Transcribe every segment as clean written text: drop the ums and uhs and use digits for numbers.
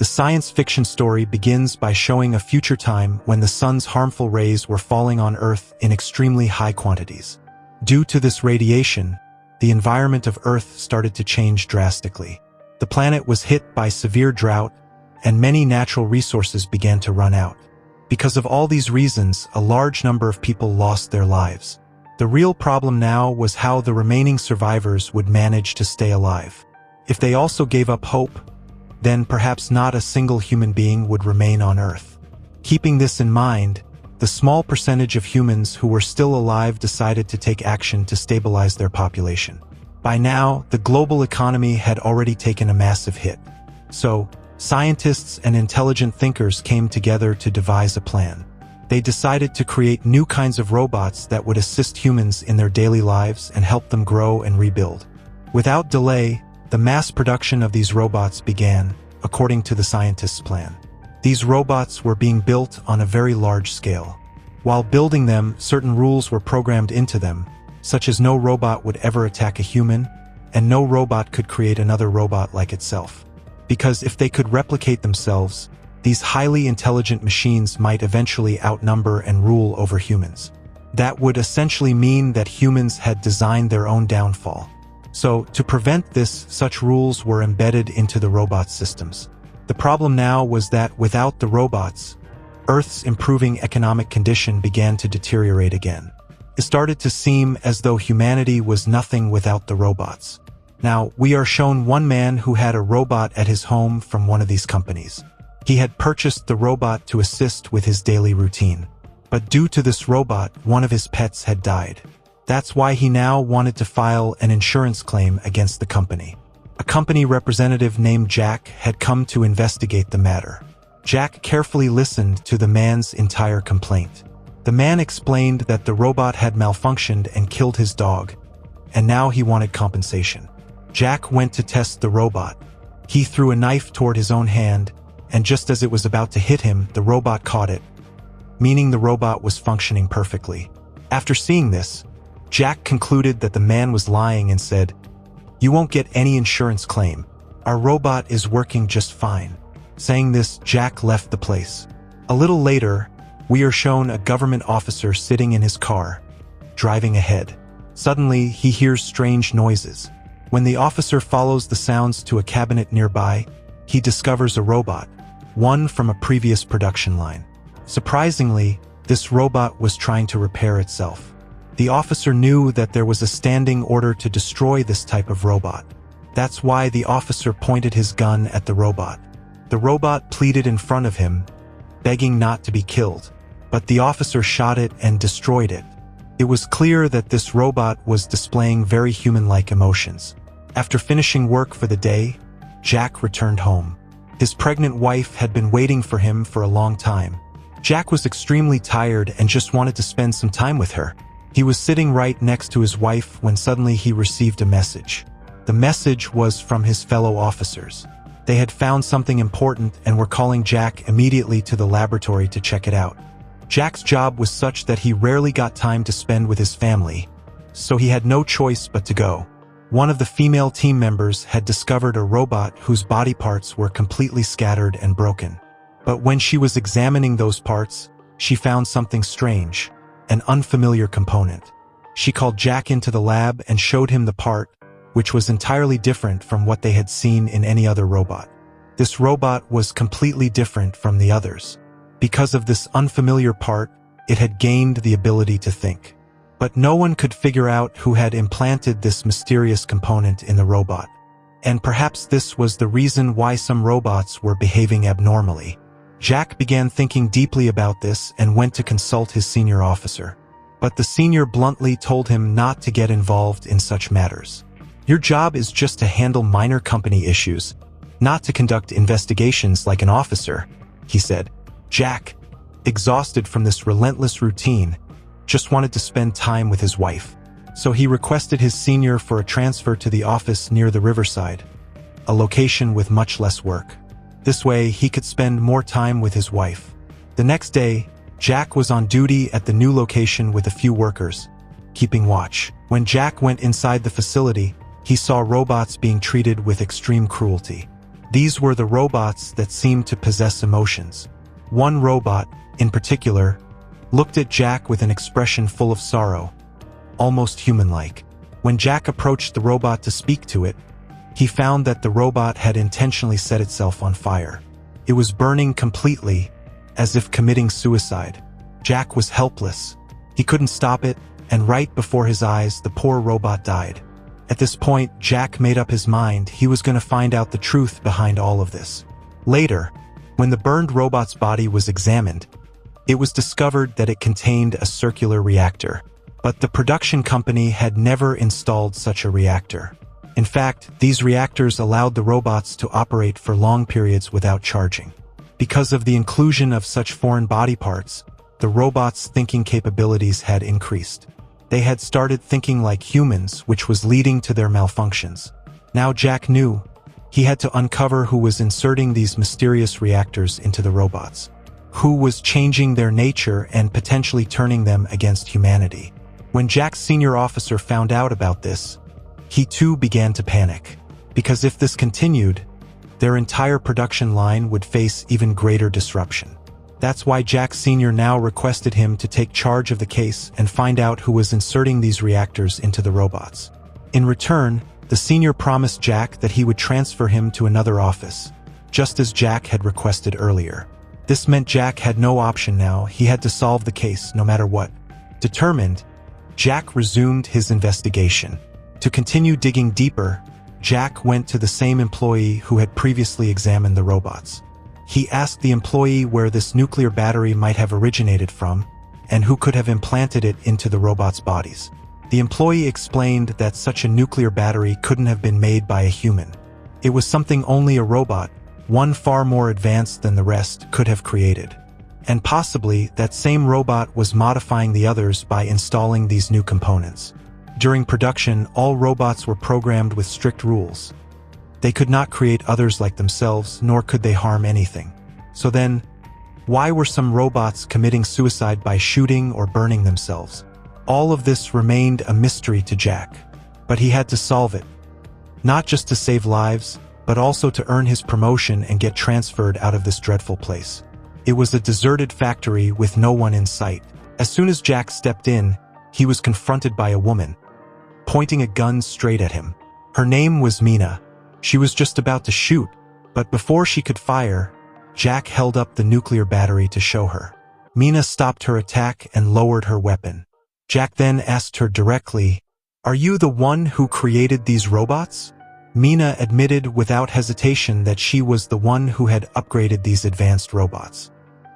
The science fiction story begins by showing a future time when the sun's harmful rays were falling on Earth in extremely high quantities. Due to this radiation, the environment of Earth started to change drastically. The planet was hit by severe drought, and many natural resources began to run out. Because of all these reasons, a large number of people lost their lives. The real problem now was how the remaining survivors would manage to stay alive. If they also gave up hope, then perhaps not a single human being would remain on Earth. Keeping this in mind, the small percentage of humans who were still alive decided to take action to stabilize their population. By now, the global economy had already taken a massive hit. So, scientists and intelligent thinkers came together to devise a plan. They decided to create new kinds of robots that would assist humans in their daily lives and help them grow and rebuild. Without delay, the mass production of these robots began, according to the scientists' plan. These robots were being built on a very large scale. While building them, certain rules were programmed into them, such as no robot would ever attack a human, and no robot could create another robot like itself. Because if they could replicate themselves, these highly intelligent machines might eventually outnumber and rule over humans. That would essentially mean that humans had designed their own downfall. So, to prevent this, such rules were embedded into the robot systems. The problem now was that without the robots, Earth's improving economic condition began to deteriorate again. It started to seem as though humanity was nothing without the robots. Now, we are shown one man who had a robot at his home from one of these companies. He had purchased the robot to assist with his daily routine. But due to this robot, one of his pets had died. That's why he now wanted to file an insurance claim against the company. A company representative named Jack had come to investigate the matter. Jack carefully listened to the man's entire complaint. The man explained that the robot had malfunctioned and killed his dog, and now he wanted compensation. Jack went to test the robot. He threw a knife toward his own hand, and just as it was about to hit him, the robot caught it, meaning the robot was functioning perfectly. After seeing this, Jack concluded that the man was lying and said, "You won't get any insurance claim. Our robot is working just fine." Saying this, Jack left the place. A little later, we are shown a government officer sitting in his car, driving ahead. Suddenly, he hears strange noises. When the officer follows the sounds to a cabinet nearby, he discovers a robot, one from a previous production line. Surprisingly, this robot was trying to repair itself. The officer knew that there was a standing order to destroy this type of robot. That's why the officer pointed his gun at the robot. The robot pleaded in front of him, begging not to be killed, but the officer shot it and destroyed it. It was clear that this robot was displaying very human-like emotions. After finishing work for the day, Jack returned home. His pregnant wife had been waiting for him for a long time. Jack was extremely tired and just wanted to spend some time with her. He was sitting right next to his wife when suddenly he received a message. The message was from his fellow officers. They had found something important and were calling Jack immediately to the laboratory to check it out. Jack's job was such that he rarely got time to spend with his family, so he had no choice but to go. One of the female team members had discovered a robot whose body parts were completely scattered and broken. But when she was examining those parts, she found something strange, an unfamiliar component. She called Jack into the lab and showed him the part, which was entirely different from what they had seen in any other robot. This robot was completely different from the others. Because of this unfamiliar part, it had gained the ability to think. But no one could figure out who had implanted this mysterious component in the robot. And perhaps this was the reason why some robots were behaving abnormally. Jack began thinking deeply about this and went to consult his senior officer. But the senior bluntly told him not to get involved in such matters. "Your job is just to handle minor company issues, not to conduct investigations like an officer," he said. Jack, exhausted from this relentless routine, just wanted to spend time with his wife. So he requested his senior for a transfer to the office near the riverside, a location with much less work. This way, he could spend more time with his wife. The next day, Jack was on duty at the new location with a few workers, keeping watch. When Jack went inside the facility, he saw robots being treated with extreme cruelty. These were the robots that seemed to possess emotions. One robot, in particular, looked at Jack with an expression full of sorrow, almost human-like. When Jack approached the robot to speak to it, he found that the robot had intentionally set itself on fire. It was burning completely, as if committing suicide. Jack was helpless. He couldn't stop it, and right before his eyes, the poor robot died. At this point, Jack made up his mind he was going to find out the truth behind all of this. Later, when the burned robot's body was examined, it was discovered that it contained a circular reactor. But the production company had never installed such a reactor. In fact, these reactors allowed the robots to operate for long periods without charging. Because of the inclusion of such foreign body parts, the robots' thinking capabilities had increased. They had started thinking like humans, which was leading to their malfunctions. Now Jack knew he had to uncover who was inserting these mysterious reactors into the robots, who was changing their nature and potentially turning them against humanity. When Jack's senior officer found out about this, he too began to panic, because if this continued, their entire production line would face even greater disruption. That's why Jack Sr. now requested him to take charge of the case and find out who was inserting these reactors into the robots. In return, the senior promised Jack that he would transfer him to another office, just as Jack had requested earlier. This meant Jack had no option now. He had to solve the case no matter what. Determined, Jack resumed his investigation. To continue digging deeper, Jack went to the same employee who had previously examined the robots. He asked the employee where this nuclear battery might have originated from, and who could have implanted it into the robots' bodies. The employee explained that such a nuclear battery couldn't have been made by a human. It was something only a robot, one far more advanced than the rest, could have created. And possibly that same robot was modifying the others by installing these new components. During production, all robots were programmed with strict rules. They could not create others like themselves, nor could they harm anything. So then, why were some robots committing suicide by shooting or burning themselves? All of this remained a mystery to Jack, but he had to solve it. Not just to save lives, but also to earn his promotion and get transferred out of this dreadful place. It was a deserted factory with no one in sight. As soon as Jack stepped in, he was confronted by a woman, pointing a gun straight at him. Her name was Mina. She was just about to shoot, but before she could fire, Jack held up the nuclear battery to show her. Mina stopped her attack and lowered her weapon. Jack then asked her directly, "Are you the one who created these robots?" Mina admitted without hesitation that she was the one who had upgraded these advanced robots.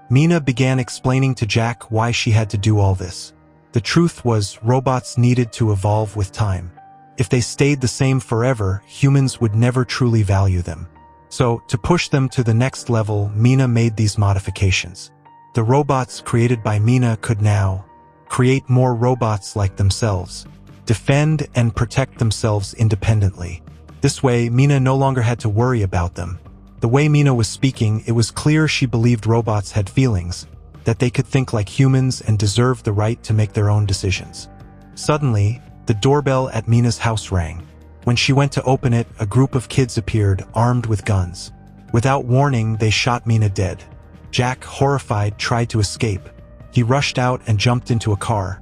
Mina began explaining to Jack why she had to do all this. The truth was, robots needed to evolve with time. If they stayed the same forever, humans would never truly value them. So, to push them to the next level, Mina made these modifications. The robots created by Mina could now create more robots like themselves, defend and protect themselves independently. This way, Mina no longer had to worry about them. The way Mina was speaking, it was clear she believed robots had feelings, that they could think like humans and deserved the right to make their own decisions. Suddenly, the doorbell at Mina's house rang. When she went to open it, a group of kids appeared, armed with guns. Without warning, they shot Mina dead. Jack, horrified, tried to escape. He rushed out and jumped into a car.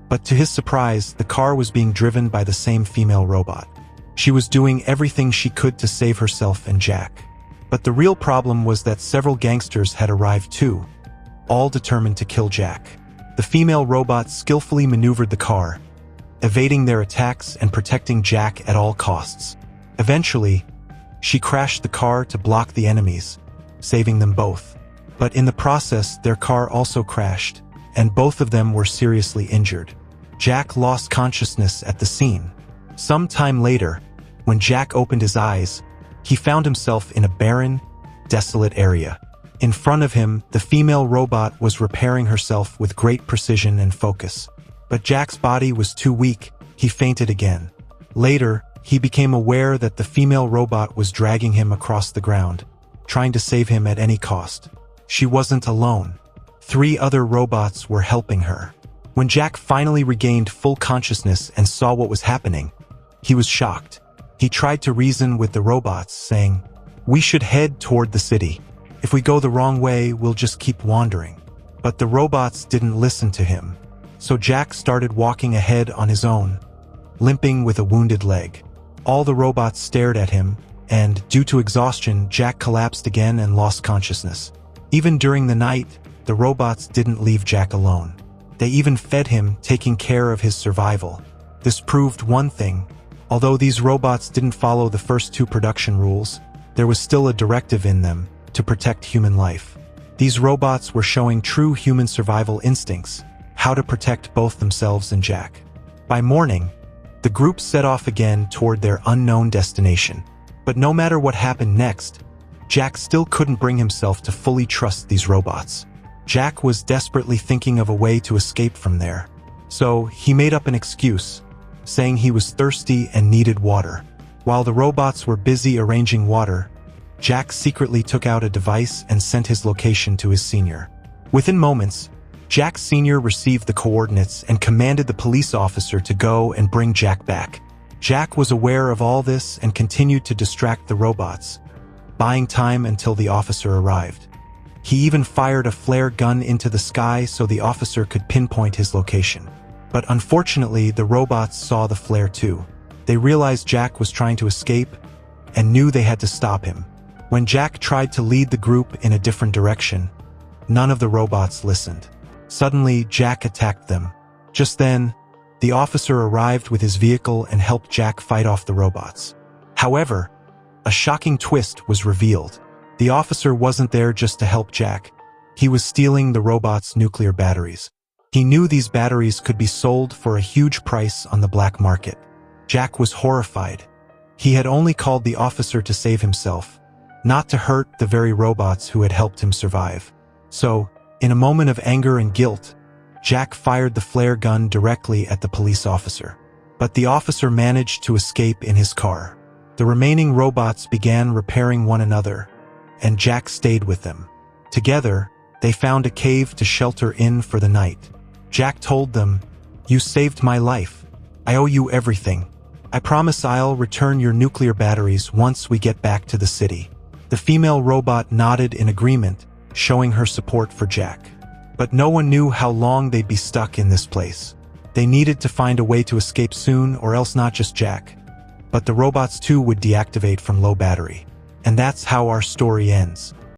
But to his surprise, the car was being driven by the same female robot. She was doing everything she could to save herself and Jack. But the real problem was that several gangsters had arrived too, all determined to kill Jack. The female robot skillfully maneuvered the car, evading their attacks and protecting Jack at all costs. Eventually, she crashed the car to block the enemies, saving them both. But in the process, their car also crashed, and both of them were seriously injured. Jack lost consciousness at the scene. Some time later, when Jack opened his eyes, he found himself in a barren, desolate area. In front of him, the female robot was repairing herself with great precision and focus. But Jack's body was too weak. He fainted again. Later, he became aware that the female robot was dragging him across the ground, trying to save him at any cost. She wasn't alone. 3 other robots were helping her. When Jack finally regained full consciousness and saw what was happening, he was shocked. He tried to reason with the robots, saying, "We should head toward the city. If we go the wrong way, we'll just keep wandering." But the robots didn't listen to him. So Jack started walking ahead on his own, limping with a wounded leg. All the robots stared at him, and due to exhaustion, Jack collapsed again and lost consciousness. Even during the night, the robots didn't leave Jack alone. They even fed him, taking care of his survival. This proved one thing. Although these robots didn't follow the first two production rules, there was still a directive in them to protect human life. These robots were showing true human survival instincts, how to protect both themselves and Jack. By morning, the group set off again toward their unknown destination. But no matter what happened next, Jack still couldn't bring himself to fully trust these robots. Jack was desperately thinking of a way to escape from there. So he made up an excuse, saying he was thirsty and needed water. While the robots were busy arranging water, Jack secretly took out a device and sent his location to his senior. Within moments, Jack Sr. received the coordinates and commanded the police officer to go and bring Jack back. Jack was aware of all this and continued to distract the robots, buying time until the officer arrived. He even fired a flare gun into the sky so the officer could pinpoint his location. But unfortunately, the robots saw the flare too. They realized Jack was trying to escape and knew they had to stop him. When Jack tried to lead the group in a different direction, none of the robots listened. Suddenly, Jack attacked them. Just then, the officer arrived with his vehicle and helped Jack fight off the robots. However, a shocking twist was revealed. The officer wasn't there just to help Jack. He was stealing the robots' nuclear batteries. He knew these batteries could be sold for a huge price on the black market. Jack was horrified. He had only called the officer to save himself, not to hurt the very robots who had helped him survive. So, in a moment of anger and guilt, Jack fired the flare gun directly at the police officer. But the officer managed to escape in his car. The remaining robots began repairing one another, and Jack stayed with them. Together, they found a cave to shelter in for the night. Jack told them, "You saved my life. I owe you everything. I promise I'll return your nuclear batteries once we get back to the city." The female robot nodded in agreement, showing her support for Jack. But no one knew how long they'd be stuck in this place. They needed to find a way to escape soon, or else not just Jack, but the robots too would deactivate from low battery. And that's how our story ends.